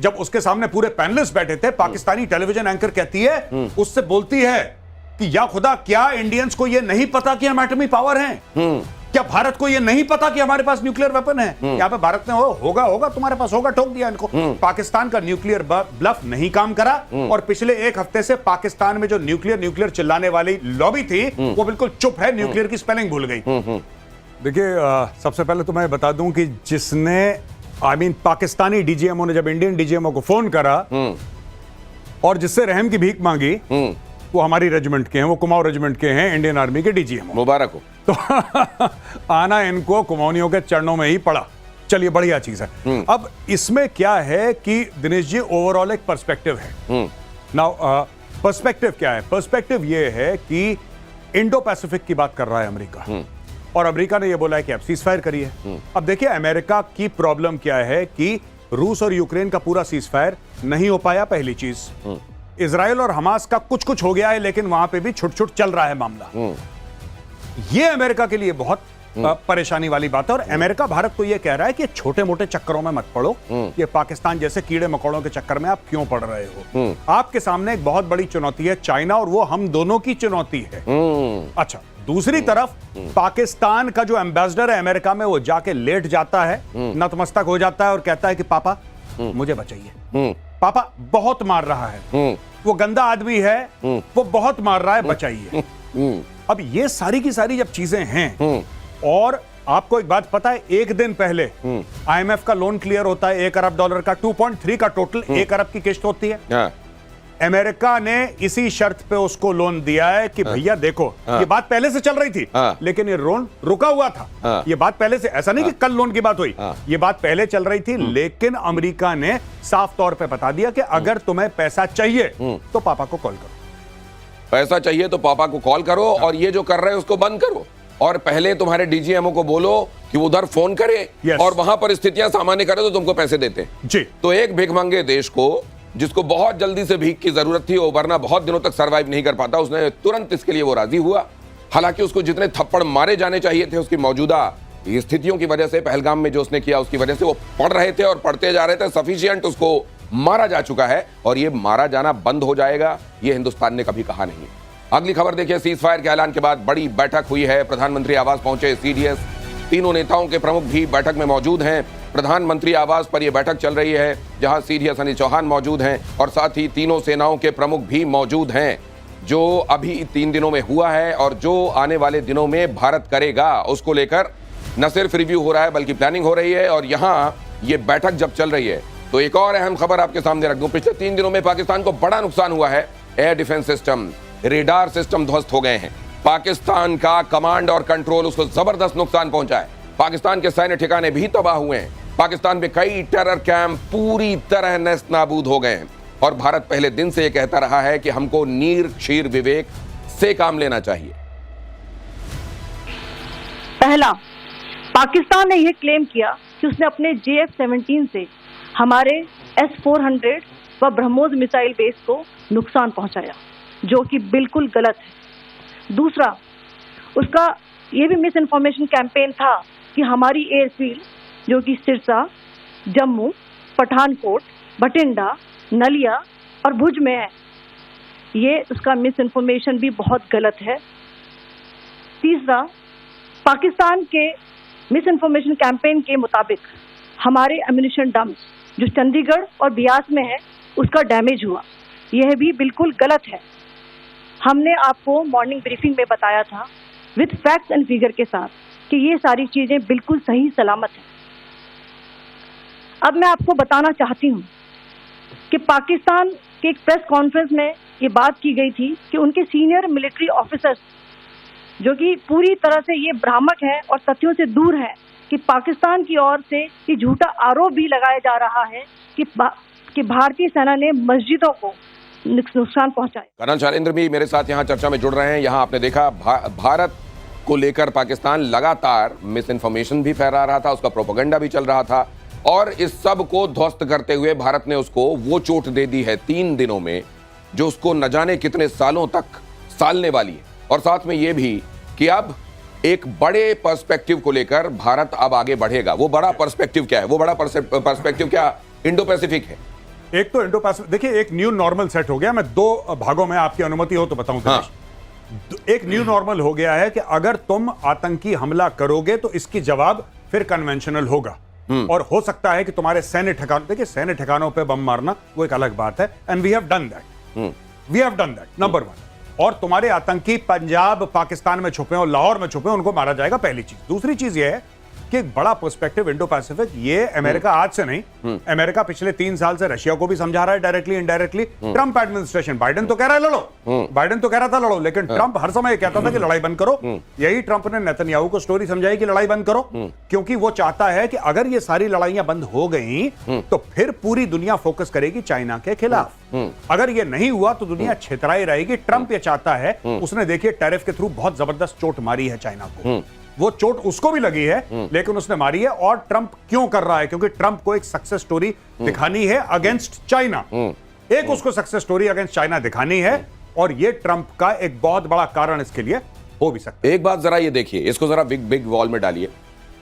जब उसके सामने पूरे पैनलिस्ट बैठे थे, पाकिस्तानी टेलीविजन एंकर कहती है, उससे बोलती है कि या खुदा, क्या इंडियंस को यह नहीं पता कि हम एटमी पावर हैं? क्या भारत को यह नहीं पता कि हमारे पास न्यूक्लियर वेपन है? यहां पे भारत ने होगा तुम्हारे पास होगा, ठोक दिया इनको। पाकिस्तान का न्यूक्लियर ब्लफ नहीं काम करा, और पिछले एक हफ्ते से पाकिस्तान में जो न्यूक्लियर चिल्लाने वाली लॉबी थी, वो बिल्कुल चुप है, न्यूक्लियर की स्पेलिंग भूल गई। देखिए, सबसे पहले तो मैं बता दूं कि जिसने पाकिस्तानी डीजीएमओ ने जब इंडियन डीजीएमओ को फोन करा और जिससे रहम की भीख मांगी, वो हमारी रेजिमेंट के हैं, वो कुमाऊं रेजिमेंट के हैं, इंडियन आर्मी के डीजीएमओ। मुबारक हो। तो आना इनको कुमाऊनियों के चरणों में ही पड़ा। चलिए, बढ़िया चीज है। अब इसमें क्या है कि दिनेश जी, ओवरऑल एक पर्सपेक्टिव है। नाउ पर्सपेक्टिव क्या है? पर्सपेक्टिव ये है कि इंडो पैसिफिक की बात कर रहा है अमेरिका, और अमेरिका ने यह बोला है कि आप सीजफायर करिए। अब देखिए, अमेरिका की प्रॉब्लम क्या है कि रूस और यूक्रेन का पूरा सीजफायर नहीं हो पाया, पहली चीज। इजराइल और हमास का कुछ कुछ हो गया है, लेकिन वहां पे भी छुट-छुट चल रहा है मामला। ये अमेरिका के लिए बहुत परेशानी वाली बात है, और अमेरिका भारत को यह कह रहा है कि छोटे मोटे चक्करों में मत पड़ो, ये पाकिस्तान जैसे कीड़े मकोड़ों के चक्कर में आप क्यों पड़ रहे हो? आपके सामने एक बहुत बड़ी चुनौती है चाइना, और वो हम दोनों की चुनौती है। अच्छा, दूसरी तरफ पाकिस्तान का जो एम्बेसडर है अमेरिका में, वो जाके लेट जाता है, नतमस्तक हो जाता है और कहता है कि पापा मुझे बचाइए, पापा बहुत मार रहा है, वो गंदा आदमी है, वो बहुत मार रहा है, बचाइए। अब ये सारी की सारी जब चीजें हैं, और आपको एक बात पता है, एक दिन पहले आईएमएफ का लोन क्लियर होता है, $1 अरब का, 2.3 का टोटल, 1 अरब की किस्त होती है। अमेरिका ने इसी शर्त पे उसको लोन दिया है कि भैया देखो, ये बात पहले से चल रही थी, लेकिन ये लोन रुका हुआ था। ये बात पहले से, ऐसा नहीं कि कल लोन की बात हुई, ये बात पहले चल रही थी, लेकिन अमेरिका ने साफ तौर पे बता दिया कि अगर तुम्हें पैसा चाहिए तो पापा को कॉल करो, पैसा चाहिए तो पापा को कॉल करो, और ये जो कर रहे हैं उसको बंद करो, और पहले तुम्हारे डीजीएमओ को बोलो कि वो उधर फोन करे, और वहां पर स्थितियां सामान्य करे तो तुमको पैसे देते हैं। जी। तो एक भिखमंगे देश को, जिसको बहुत जल्दी से भीख की जरूरत थी, वो वरना बहुत दिनों तक सरवाइव नहीं कर पाता, उसने तुरंत इसके लिए वो राजी हुआ। हालांकि उसको जितने थप्पड़ मारे जाने चाहिए थे उसकी मौजूदा स्थितियों की वजह से, पहलगाम में जो उसने किया उसकी वजह से, वो पढ़ रहे थे और पढ़ते जा रहे थे, सफिशिएंट उसको मारा जा चुका है, और ये मारा जाना बंद हो जाएगा, ये हिंदुस्तान ने कभी कहा नहीं। अगली खबर देखिए, सीज फायर के ऐलान के बाद बड़ी बैठक हुई है, प्रधानमंत्री आवास पहुंचे सीडीएस, तीनों नेताओं के प्रमुख भी बैठक में मौजूद हैं। प्रधानमंत्री आवास पर यह बैठक चल रही है, जहां सीडीएस अनिल चौहान मौजूद हैं, और साथ ही तीनों सेनाओं के प्रमुख भी मौजूद हैं। जो अभी 3 दिनों में हुआ है और जो आने वाले दिनों में भारत करेगा, उसको लेकर न सिर्फ रिव्यू हो रहा है बल्कि प्लानिंग हो रही है। और यहां ये बैठक जब चल रही है तो एक और अहम खबर आपके सामने रख दूं, पिछले 3 दिनों में पाकिस्तान को बड़ा नुकसान हुआ है। Air defence system, radar system ध्वस्त हो गए हैं। पाकिस्तान का कमांड और कंट्रोल, उसको जबरदस्त नुकसान पहुंचा है। पाकिस्तान के सैन्य ठिकाने भी तबाह हुए हैं। पाकिस्तान में कई टेरर कैंप पूरी तरह नेस्त नाबूद हो गए हैं, और भारत पहले दिन से यह कहता रहा है कि हमको नीर क्षीर विवेक से काम लेना चाहिए। पहला, पाकिस्तान ने यह क्लेम किया कि उसने अपने JF-17 से हमारे S-400 व ब्रह्मोस मिसाइल बेस को नुकसान पहुंचाया, जो कि बिल्कुल गलत है। दूसरा, उसका यह भी मिस इन्फॉर्मेशन कैंपेन था कि हमारी एयरफील्ड, जो कि सिरसा, जम्मू, पठानकोट, बठिंडा, नलिया और भुज में है, ये उसका मिस इन्फॉर्मेशन भी बहुत गलत है। तीसरा, पाकिस्तान के मिस इन्फॉर्मेशन कैंपेन के मुताबिक हमारे एम्यूनिशन डम्प्स जो चंडीगढ़ और बियास में है, उसका डैमेज हुआ, यह भी बिल्कुल गलत है। हमने आपको मॉर्निंग ब्रीफिंग में बताया था विद फैक्ट्स एंड फिगर के साथ कि ये सारी चीजें बिल्कुल सही सलामत हैं। अब मैं आपको बताना चाहती हूँ कि पाकिस्तान के एक प्रेस कॉन्फ्रेंस में ये बात की गई थी कि उनके सीनियर मिलिट्री ऑफिसर्स, जो कि पूरी तरह से ये भ्रामक है और तथ्यों से दूर है, कि पाकिस्तान की ओर से ये झूठा आरोप भी लगाया जा रहा है कि भारतीय सेना ने मस्जिदों को नुकसान पहुंचाया। कर्नल शैलेंद्र भी मेरे साथ यहाँ चर्चा में जुड़ रहे हैं। यहाँ आपने देखा भारत को लेकर पाकिस्तान लगातार मिस इन्फॉर्मेशन भी फैला रहा था, उसका प्रोपेगेंडा भी चल रहा था, और इस सब को ध्वस्त करते हुए भारत ने उसको वो चोट दे दी है 3 दिनों में, जो उसको न जाने कितने सालों तक सालने वाली है। और साथ में ये भी कि अब एक बड़े पर्सपेक्टिव को लेकर भारत अब आगे बढ़ेगा। वो बड़ा पर्सपेक्टिव क्या है? वो बड़ा पर्सपेक्टिव क्या इंडो पैसिफिक है। एक तो इंडो पैसिफिक, देखिए एक न्यू नॉर्मल सेट हो गया। मैं दो भागों में आपकी अनुमति हो तो बताऊं दिनेश। एक न्यू नॉर्मल हो गया है कि अगर तुम आतंकी हमला करोगे तो इसकी जवाब फिर कन्वेंशनल होगा, और हो सकता है कि तुम्हारे सैन्य ठिकानों, देखिए सैन्य ठिकानों पे बम मारना वो एक अलग बात है, and we have done that, number 1। और तुम्हारे आतंकी पंजाब पाकिस्तान में छुपे और लाहौर में छुपे, उनको मारा जाएगा, पहली चीज। दूसरी चीज ये है कि एक बड़ा पर्सपेक्टिव इंडो पैसिफिक, ये अमेरिका आज से नहीं, अमेरिका पिछले 3 साल से रशिया को भी समझा रहा है directly indirectly. Trump administration, Biden तो कह रहा है लड़ो, बाइडेन तो कह रहा था लड़ो, लेकिन ट्रंप हर समय कहता था कि लड़ाई बंद करो। यही ट्रंप ने नेतन्याहू को स्टोरी समझाई कि लड़ाई बंद करो, क्योंकि वो चाहता है कि अगर ये सारी लड़ाइयां बंद हो गई तो फिर पूरी दुनिया फोकस करेगी चाइना के खिलाफ। अगर ये नहीं हुआ तो दुनिया छितराई रहेगी। ट्रंप ये चाहता है, उसने देखिए टैरिफ के थ्रू बहुत जबरदस्त चोट मारी है चाइना को, वो चोट उसको भी लगी है लेकिन उसने मारी है। और ट्रंप क्यों कर रहा है? क्योंकि ट्रंप को एक सक्सेस स्टोरी दिखानी है अगेंस्ट चाइना, एक उसको सक्सेस स्टोरी अगेंस्ट चाइना दिखानी है, और ये ट्रंप का एक बहुत बड़ा कारण इसके लिए हो भी सकता है। एक बात जरा ये देखिए, इसको जरा बिग वॉल में डालिए।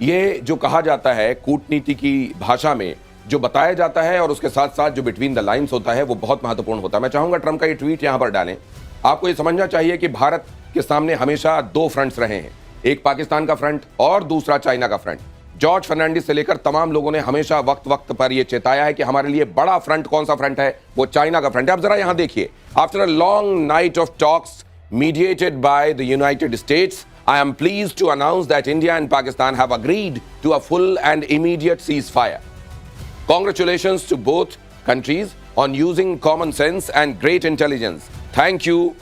ये जो कहा जाता है कूटनीति की भाषा में, जो बताया जाता है और उसके साथ साथ जो बिटवीन द लाइंस होता है, वो बहुत महत्वपूर्ण होता है। मैं चाहूंगा ट्रंप का ये ट्वीट यहां पर डालें। आपको ये समझना चाहिए कि भारत के सामने हमेशा 2 फ्रंट्स रहे हैं, एक पाकिस्तान का फ्रंट और दूसरा चाइना का फ्रंट। जॉर्ज फर्नांडिस से लेकर तमाम लोगों ने हमेशा वक्त वक्त पर यह चेताया है कि हमारे लिए बड़ा फ्रंट कौन सा फ्रंट है, वो चाइना का फ्रंट है। अब जरा यहां देखिए, after a long night of talks mediated by the United States, I am pleased to announce that India and Pakistan have agreed to a full and immediate ceasefire. Congratulations to both countries on using common sense and great intelligence. Thank you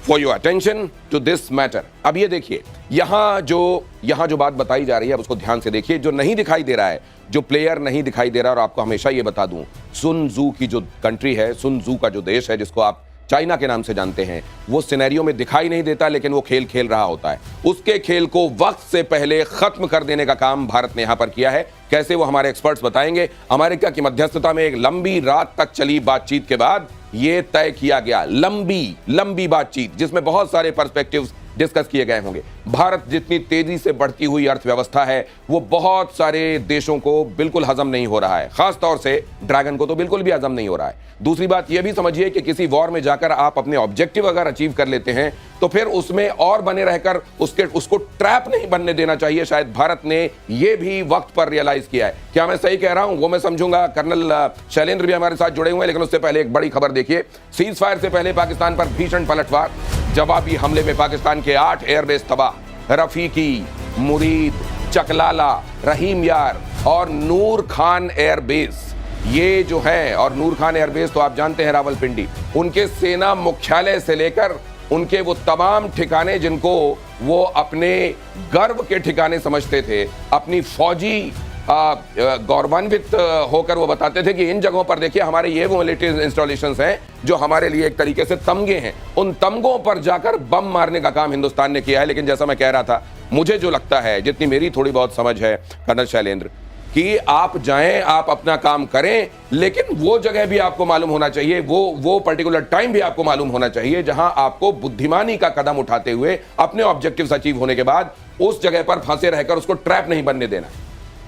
for your attention to this matter. अब ये देखिए, यहाँ जो बात बताई जा रही है, अब उसको ध्यान से देखिए। जो नहीं दिखाई दे रहा है, जो प्लेयर नहीं दिखाई दे रहा, और आपको हमेशा ये बता दूं, सुन जू की जो कंट्री है, सुन जू का जो देश है, जिसको आप चाइना के नाम से जानते हैं, वो सिनेरियो में दिखाई नहीं देता, लेकिन वो खेल खेल रहा होता है। उसके खेल को वक्त से पहले खत्म कर देने का काम भारत ने यहां पर किया है। कैसे, वो हमारे एक्सपर्ट्स बताएंगे। अमेरिका की मध्यस्थता में एक लंबी रात तक चली बातचीत के बाद यह तय किया गया, लंबी बातचीत जिसमें बहुत सारे पर्सपेक्टिव्स डिस्कस किए गए होंगे। भारत जितनी तेजी से बढ़ती हुई अर्थव्यवस्था है, वो बहुत सारे देशों को बिल्कुल हजम नहीं हो रहा है, खास तौर से ड्रैगन को तो बिल्कुल भी हजम नहीं हो रहा है। दूसरी बात यह भी समझिए कि किसी वॉर में जाकर आप अपने ऑब्जेक्टिव अगर अचीव कर लेते हैं तो फिर उसमें और बने रहकर उसको ट्रैप नहीं बनने देना चाहिए। शायद भारत ने यह भी वक्त पर रियलाइज किया है। क्या मैं सही कह रहा हूं? वो मैं समझूंगा। कर्नल शैलेंद्र भी हमारे साथ जुड़े हुए हैं, लेकिन उससे पहले एक बड़ी खबर देखिए। सीज फायर से पहले पाकिस्तान पर भीषण पलटवार, जवाबी हमले में पाकिस्तान के 8 एयरबेस तबाह। रफीकी, मुरीद, चकलाला, रहीम यार और नूर खान एयरबेस, ये जो है, और नूर खान एयरबेस तो आप जानते हैं रावलपिंडी, उनके सेना मुख्यालय से लेकर उनके वो तमाम ठिकाने जिनको वो अपने गर्व के ठिकाने समझते थे, अपनी फौजी गौरवान्वित होकर वो बताते थे कि इन जगहों पर देखिए हमारे ये वो मिलिट्री इंस्टॉलेशंस हैं जो हमारे लिए एक तरीके से तमगे हैं। उन तमगों पर जाकर बम मारने का काम हिंदुस्तान ने किया है। लेकिन जैसा मैं कह रहा था, मुझे जो लगता है, जितनी मेरी थोड़ी बहुत समझ है कर्नल शैलेंद्र, कि आप जाएं, आप अपना काम करें, लेकिन वो जगह भी आपको मालूम होना चाहिए, वो पर्टिकुलर टाइम भी आपको मालूम होना चाहिए जहां आपको बुद्धिमानी का कदम उठाते हुए अपने ऑब्जेक्टिव्स अचीव होने के बाद उस जगह पर फंसे रहकर उसको ट्रैप नहीं बनने देना।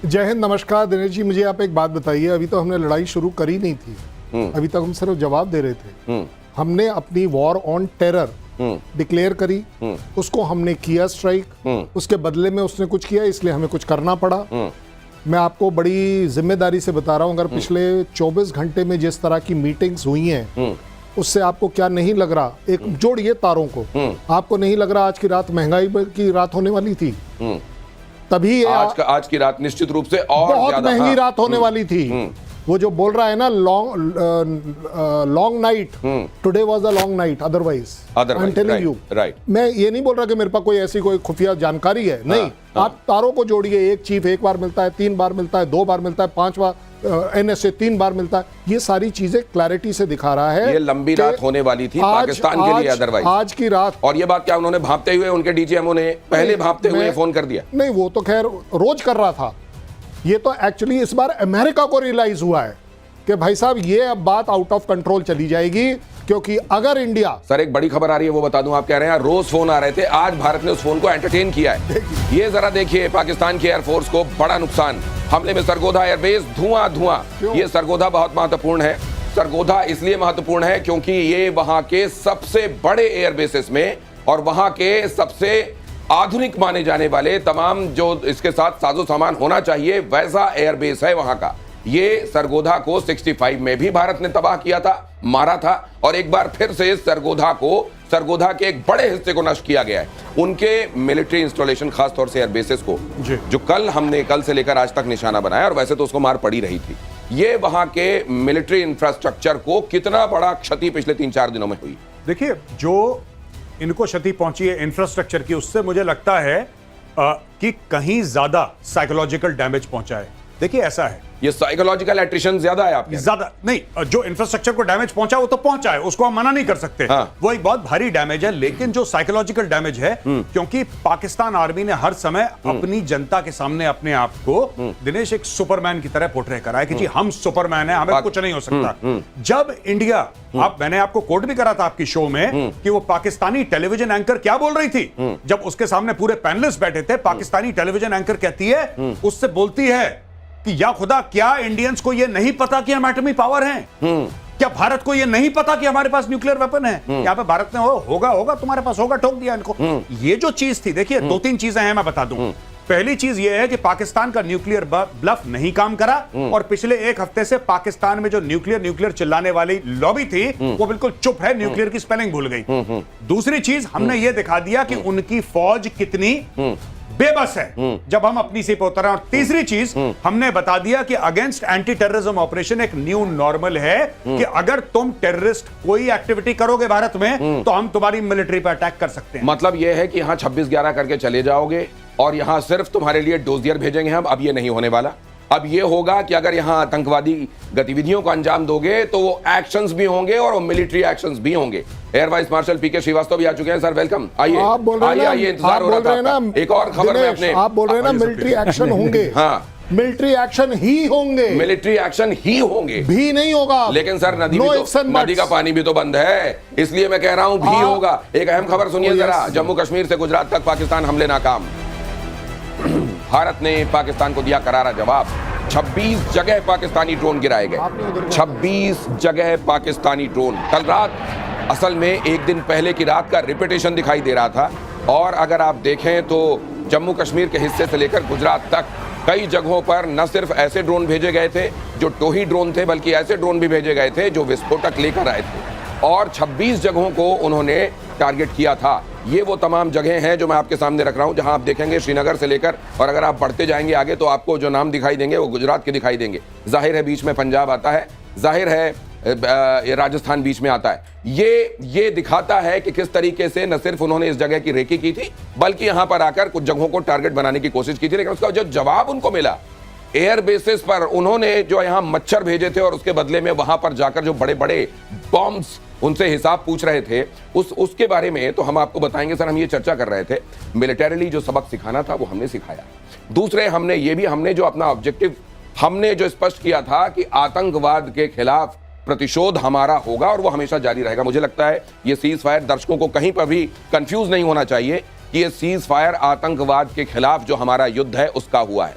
जय हिंद, नमस्कार दिनेश जी। मुझे आप एक बात बताइए, अभी तो हमने लड़ाई शुरू करी नहीं थी, अभी तक हम सिर्फ जवाब दे रहे थे। हमने अपनी वॉर ऑन टेरर डिक्लेयर करी, उसको हमने किया स्ट्राइक, उसके बदले में उसने कुछ किया, इसलिए हमें कुछ करना पड़ा। मैं आपको बड़ी जिम्मेदारी से बता रहा हूं, अगर पिछले 24 घंटे में जिस तरह की मीटिंग्स हुई हैं, उससे आपको क्या नहीं लग रहा, एक जोड़िए तारों को, आपको नहीं लग रहा आज की रात महंगाई की रात होने वाली थी? तभी आज की रात निश्चित रूप से और बहुत महंगी रात होने वाली थी। वो जो बोल रहा है ना, long night, today was a long night, otherwise I am telling you. मैं ये नहीं बोल रहा कि मेरे पास कोई ऐसी कोई खुफिया जानकारी है, नहीं। आप तारों को जोड़िए, एक चीफ 1 बार मिलता है, 3 बार मिलता है, 2 बार मिलता है, 5 बार NSA 3 बार मिलता है। ये सारी चीजें क्लैरिटी से दिखा रहा है। ये लंबी रात होने वाली थी पाकिस्तान के लिए, अदरवाइज आज की रात। और ये बात क्या उन्होंने भांपते हुए, उनके DGMO ने पहले भांपते हुए फोन कर दिया? नहीं, वो तो खैर रोज कर रहा था। ये तो एक्चुअली इस बार अमेरिका को रियलाइज हुआ है कि भाई साहब ये अब बात आउट ऑफ कंट्रोल चली जाएगी, क्योंकि अगर इंडिया। सर, एक बड़ी खबर आ रही है, वो बता दूं। आप कह रहे हैं रोज फोन आ रहे थे, आज भारत ने उस फोन को एंटरटेन किया है। ये जरा देखिए, पाकिस्तान की एयरफोर्स को बड़ा नुकसान, हमले में सरगोधा एयरबेस धुआं। ये सरगोधा बहुत महत्वपूर्ण है। सरगोधा इसलिए महत्वपूर्ण है क्योंकि ये वहां के सबसे बड़े एयर बेसिस में और वहां के सबसे आधुनिक माने जाने वाले तमाम जो इसके साथ साजो सामान होना चाहिए वैसा एयरबेस है वहां का। ये सरगोधा को 65 में भी भारत ने तबाह किया था, मारा था, और एक बार फिर से सरगोधा के एक बड़े हिस्से को नष्ट किया गया है। उनके मिलिट्री इंस्टॉलेशन, खासतौर से एयरबेसेस को जो कल से लेकर आज तक निशाना बनाया, और वैसे तो उसको मार पड़ी रही थी, ये वहां के मिलिट्री इंफ्रास्ट्रक्चर को कितना बड़ा क्षति पिछले 3-4 दिनों में हुई। देखिए, जो इनको क्षति पहुंची है इंफ्रास्ट्रक्चर की, उससे मुझे लगता है कि कहीं ज्यादा साइकोलॉजिकल डैमेज पहुंचा है। देखिए, ऐसा है, ये साइकोलॉजिकल एट्रिशन ज्यादा है आपके, ज्यादा नहीं, जो इंफ्रास्ट्रक्चर को डैमेज पहुंचा वो तो पहुंचा है, उसको हम मना नहीं कर सकते। हाँ। वो एक बहुत भारी डैमेज है, लेकिन जो साइकोलॉजिकल डैमेज है, क्योंकि पाकिस्तान आर्मी ने हर समय अपनी जनता के सामने अपने आप को दिनेश एक सुपरमैन की तरह पोर्ट्रे करा है कि जी हम सुपरमैन है, हमें कुछ नहीं हो सकता। जब इंडिया, मैंने आपको कोट भी करा था आपकी शो में कि वो पाकिस्तानी टेलीविजन एंकर क्या बोल रही थी जब उसके सामने पूरे पैनलिस्ट बैठे थे। पाकिस्तानी टेलीविजन एंकर कहती है, उससे बोलती है कि या खुदा, क्या इंडियंस को यह नहीं पता कि हम एटमी पावर हैं? क्या भारत को यह नहीं पता कि हमारे पास न्यूक्लियर वेपन है? यहां पे भारत ने होगा तुम्हारे पास होगा, ठोक दिया इनको। ये जो चीज थी, देखिए 2-3 चीजें हैं, मैं बता दूं। पहली चीज यह है कि पाकिस्तान का न्यूक्लियर ब्लफ नहीं काम करा, और पिछले एक हफ्ते से पाकिस्तान में जो न्यूक्लियर चिल्लाने वाली लॉबी थी वो बिल्कुल चुप है, न्यूक्लियर की स्पेलिंग भूल गई। दूसरी चीज, हमने ये दिखा दिया कि उनकी फौज कितनी बेबस है जब हम अपनी से उतर रहे हैं। और तीसरी चीज, हमने बता दिया कि अगेंस्ट एंटी टेररिज्म ऑपरेशन एक न्यू नॉर्मल है कि अगर तुम टेररिस्ट कोई एक्टिविटी करोगे भारत में तो हम तुम्हारी मिलिट्री पर अटैक कर सकते हैं। मतलब यह है कि यहां 26-11 करके चले जाओगे और यहां सिर्फ तुम्हारे लिए डोजियर भेजेंगे हम। अब यह नहीं होने वाला। अब यह होगा कि अगर यहां आतंकवादी गतिविधियों को अंजाम दोगे तो वो एक्शंस भी होंगे और वो मिलिट्री एक्शंस भी होंगे। एयर वाइस मार्शल पीके श्रीवास्तव भी आ चुके हैं। सर वेलकम, आइए। आप बोल रहे हैं आइए, इंतजार हो रहा था। एक और खबर में अपने, आप बोल रहे हैं ना मिलिट्री एक्शन होंगे। हाँ, मिलिट्री एक्शन ही होंगे, मिलिट्री एक्शन ही होंगे, भी नहीं होगा। लेकिन सर नदी का पानी भी तो बंद है, इसलिए मैं कह रहा हूं भी होगा। एक अहम खबर सुनिए जरा। जम्मू कश्मीर से गुजरात तक पाकिस्तान हमले नाकाम। भारत ने पाकिस्तान को दिया करारा जवाब। 26 जगह पाकिस्तानी ड्रोन गिराए गए। 26 जगह पाकिस्तानी ड्रोन। कल रात, असल में एक दिन पहले की रात का रिपीटेशन दिखाई दे रहा था। और अगर आप देखें तो जम्मू कश्मीर के हिस्से से लेकर गुजरात तक कई जगहों पर न सिर्फ ऐसे ड्रोन भेजे गए थे जो टोही ड्रोन थे, बल्कि ऐसे ड्रोन भी भेजे गए थे जो विस्फोटक लेकर आए थे। और 26 जगहों को उन्होंने टारगेट किया था। ये वो तमाम जगह हैं जो मैं आपके सामने रख रहा हूं, जहां आप देखेंगे श्रीनगर से लेकर, और अगर आप बढ़ते जाएंगे आगे तो आपको जो नाम दिखाई देंगे वो गुजरात के दिखाई देंगे। जाहिर है बीच में पंजाब आता है, जाहिर है राजस्थान बीच में आता है। ये दिखाता है कि किस तरीके से न सिर्फ उन्होंने इस जगह की रेकी की थी, बल्कि यहां पर आकर कुछ जगहों को टारगेट बनाने की कोशिश की थी। लेकिन उसका जो जवाब उनको मिला एयर बेसिस पर, उन्होंने जो यहां मच्छर भेजे थे और उसके बदले में वहां पर जाकर जो बड़े बड़े बॉम्ब्स उनसे हिसाब पूछ रहे थे, उसके बारे में तो हम आपको बताएंगे। सर, हम ये चर्चा कर रहे थे, मिलिटरीली जो सबक सिखाना था वो हमने सिखाया। दूसरे, हमने जो अपना ऑब्जेक्टिव हमने जो स्पष्ट किया था कि आतंकवाद के खिलाफ प्रतिशोध हमारा होगा और वो हमेशा जारी रहेगा। मुझे लगता है ये सीज फायर, दर्शकों को कहीं पर भी कंफ्यूज नहीं होना चाहिए कि ये सीज फायर आतंकवाद के खिलाफ जो हमारा युद्ध है उसका हुआ है।